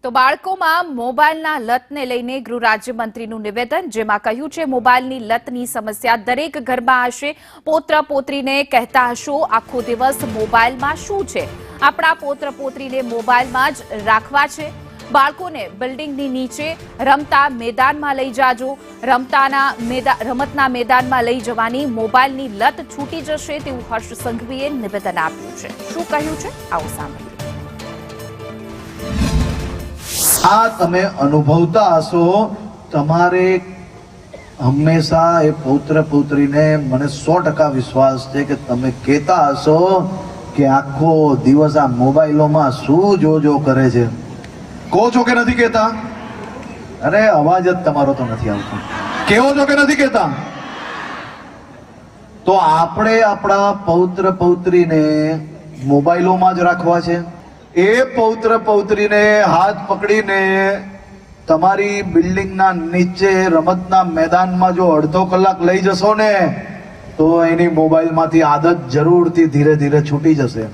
તો બાળકોમાં મોબાઈલના લતને લઈને ગૃહ રાજ્યમંત્રીનું નિવેદન, જેમાં કહ્યું છે મોબાઈલની લતની સમસ્યા દરેક ઘરમાં હશે. પોત્ર પોત્રીને કહેતા હશો આખો દિવસ મોબાઈલમાં શું છે, આપણા પોત્ર પોત્રીને મોબાઈલમાં જ રાખવા છે. બાળકોને બિલ્ડિંગની નીચે રમતા મેદાનમાં લઈ જાજો, રમતના મેદાનમાં લઈ જવાની મોબાઈલની લત છૂટી જશે તેવું હર્ષ સંઘવીએ નિવેદન આપ્યું છે. શું કહ્યું છે આવો સાંભળીએ. આ તમે અનુભવતા હશો, તમારે હંમેશા એ પૌત્ર પૌત્રીને મને 100% વિશ્વાસ છે કે તમે કહેતા હશો કે આખો દિવસ આ મોબાઈલોમાં શું જો કરે છે. કહો છો કે નથી કહેતા? અરે અવાજ જ તમારો તો નથી આવતો. કેવો છો કે નથી કહેતા? તો આપણે આપણા પૌત્ર પૌત્રીને મોબાઈલોમાં જ રાખવા છે. એ પૌત્ર પૌત્રીને હાથ પકડીને તમારી બિલ્ડિંગના નીચે રમતના મેદાનમાં જો અડધો કલાક લઈ જશો ને, તો એની મોબાઈલમાંથી આદત જરૂરથી ધીરે ધીરે છૂટી જશે.